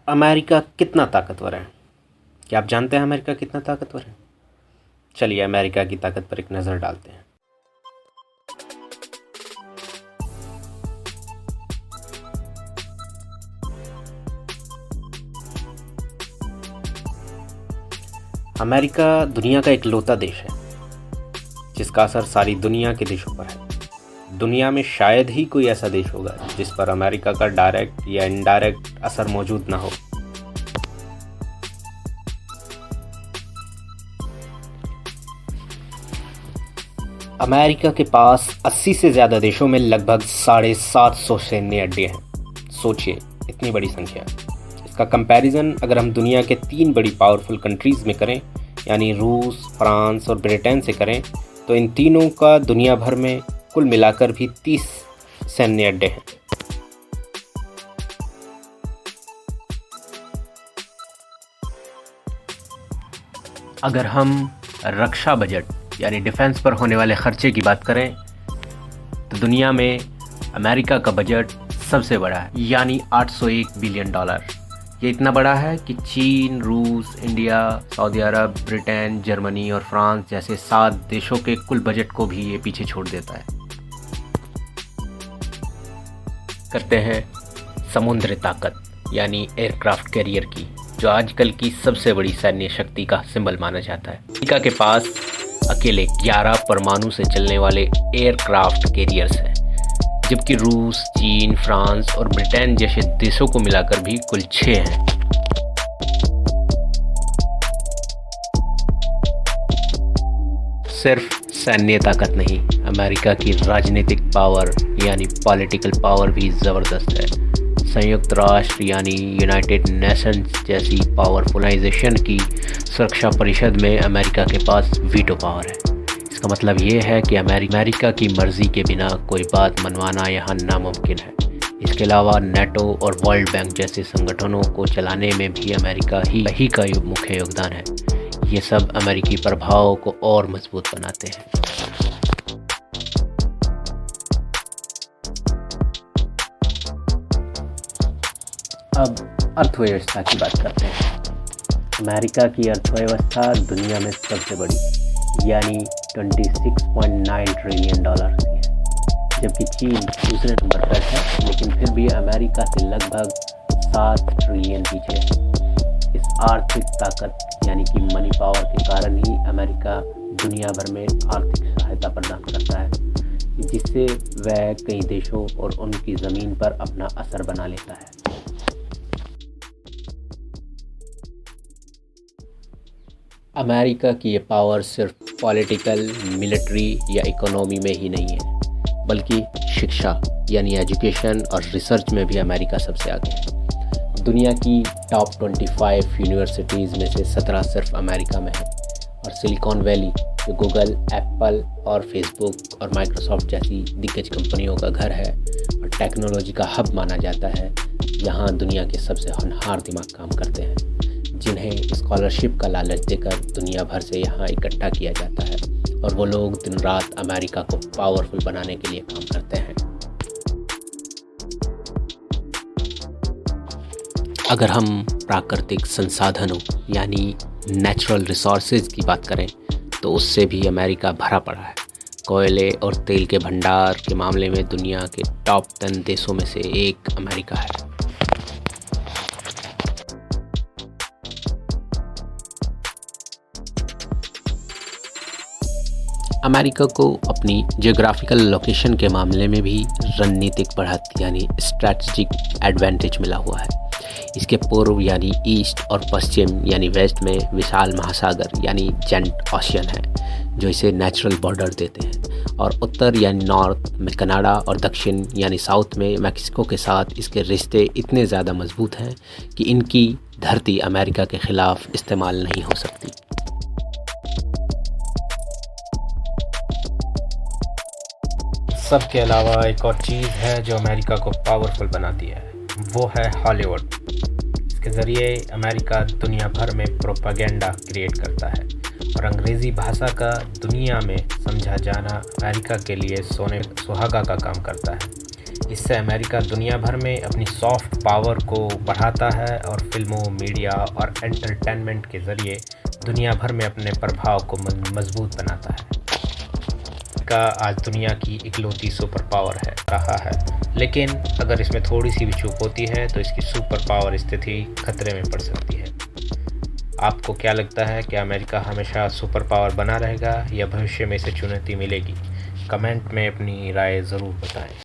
America कितना ताकतवर है? क्या आप जानते हैं अमेरिका कितना ताकतवर है? चलिए अमेरिका की ताकत पर एक नज़र डालते हैं। अमेरिका दुनिया का इकलौता देश है जिसका असर सारी दुनिया के देशों पर है। दुनिया में शायद ही कोई ऐसा देश होगा जिस पर अमेरिका का डायरेक्ट या इनडायरेक्ट असर मौजूद ना हो। अमेरिका के पास 80 से ज़्यादा देशों में लगभग 750 सैन्य अड्डे हैं। सोचिए, इतनी बड़ी संख्या। इसका कंपैरिजन अगर हम दुनिया के 3 बड़ी पावरफुल कंट्रीज़ में करें, यानी रूस, फ्रांस और ब्रिटेन से करें, तो इन तीनों का दुनिया भर में कुल मिलाकर भी 30 सैन्य अड्डे हैं। अगर हम रक्षा बजट यानी डिफेंस पर होने वाले खर्चे की बात करें तो दुनिया में अमेरिका का बजट सबसे बड़ा है, यानी $801 बिलियन। ये इतना बड़ा है कि चीन, रूस, इंडिया, सऊदी अरब, ब्रिटेन, जर्मनी और फ्रांस जैसे 7 देशों के कुल बजट को भी ये पीछे छोड़ देता है। करते हैं समुद्री ताकत यानी एयरक्राफ्ट कैरियर की, जो आजकल की सबसे बड़ी सैन्य शक्ति का सिंबल माना जाता है। अमेरिका के पास अकेले 11 परमाणु से चलने वाले एयरक्राफ्ट कैरियर्स हैं, जबकि रूस, चीन, फ्रांस और ब्रिटेन जैसे देशों को मिलाकर भी कुल 6 हैं। सिर्फ सैन्य ताकत नहीं, अमेरिका की राजनीतिक पावर यानी पॉलिटिकल पावर भी ज़बरदस्त है। संयुक्त राष्ट्र यानी यूनाइटेड नेशंस जैसी पावरफुलाइजेशन की सुरक्षा परिषद में अमेरिका के पास वीटो पावर है। इसका मतलब ये है कि अमेरिका की मर्ज़ी के बिना कोई बात मनवाना यहाँ नामुमकिन है। इसके अलावा नेटो और वर्ल्ड बैंक जैसे संगठनों को चलाने में भी अमेरिका ही का मुख्य योगदान है। ये सब अमेरिकी प्रभाव को और मजबूत बनाते हैं। अब अर्थव्यवस्था की बात करते हैं। अमेरिका की अर्थव्यवस्था दुनिया में सबसे बड़ी यानी $26.9 ट्रिलियन की है, जबकि चीन दूसरे नंबर पर है, लेकिन फिर भी अमेरिका से लगभग 7 ट्रिलियन पीछे है। इस आर्थिक ताकत यानी कि मनी पावर के कारण ही अमेरिका दुनिया भर में आर्थिक सहायता प्रदान करता है, जिससे वह कई देशों और उनकी ज़मीन पर अपना असर बना लेता है। अमेरिका की ये पावर सिर्फ पॉलिटिकल, मिलिट्री या इकोनॉमी में ही नहीं है, बल्कि शिक्षा यानी एजुकेशन और रिसर्च में भी अमेरिका सबसे आगे है। दुनिया की टॉप 25 यूनिवर्सिटीज़ में से 17 सिर्फ अमेरिका में है, और सिलिकॉन वैली जो गूगल, एप्पल और फेसबुक और माइक्रोसॉफ्ट जैसी दिग्गज कंपनियों का घर है और टेक्नोलॉजी का हब माना जाता है, यहाँ दुनिया के सबसे होनहार दिमाग काम करते हैं, जिन्हें स्कॉलरशिप का लालच देकर दुनिया भर से यहाँ इकट्ठा किया जाता है, और वो लोग दिन रात अमेरिका को पावरफुल बनाने के लिए काम करते हैं। अगर हम प्राकृतिक संसाधनों यानी नेचुरल रिसोर्सेज की बात करें तो उससे भी अमेरिका भरा पड़ा है। कोयले और तेल के भंडार के मामले में दुनिया के टॉप 10 देशों में से एक अमेरिका है। अमेरिका को अपनी जियोग्राफिकल लोकेशन के मामले में भी रणनीतिक बढ़त यानी स्ट्रैटेजिक एडवांटेज मिला हुआ है। इसके पूर्व यानी ईस्ट और पश्चिम यानी वेस्ट में विशाल महासागर यानी जेंट ओशियन है, जो इसे नेचुरल बॉर्डर देते हैं, और उत्तर यानी नॉर्थ में कनाडा और दक्षिण यानी साउथ में मैक्सिको के साथ इसके रिश्ते इतने ज़्यादा मजबूत हैं कि इनकी धरती अमेरिका के ख़िलाफ़ इस्तेमाल नहीं हो सकती। सबके अलावा एक और चीज़ है जो अमेरिका को पावरफुल बनाती है, वो है हॉलीवुड। इसके ज़रिए अमेरिका दुनिया भर में प्रोपेगेंडा क्रिएट करता है, और अंग्रेज़ी भाषा का दुनिया में समझा जाना अमेरिका के लिए सोने सुहागा का काम करता है। इससे अमेरिका दुनिया भर में अपनी सॉफ्ट पावर को बढ़ाता है और फिल्मों, मीडिया और एंटरटेनमेंट के ज़रिए दुनिया भर में अपने प्रभाव को मजबूत बनाता है। अमेरिका आज दुनिया की इकलौती सुपर पावर रहा है, लेकिन अगर इसमें थोड़ी सी भी चूक होती है तो इसकी सुपर पावर स्थिति खतरे में पड़ सकती है। आपको क्या लगता है कि अमेरिका हमेशा सुपर पावर बना रहेगा या भविष्य में इसे चुनौती मिलेगी? कमेंट में अपनी राय ज़रूर बताएं।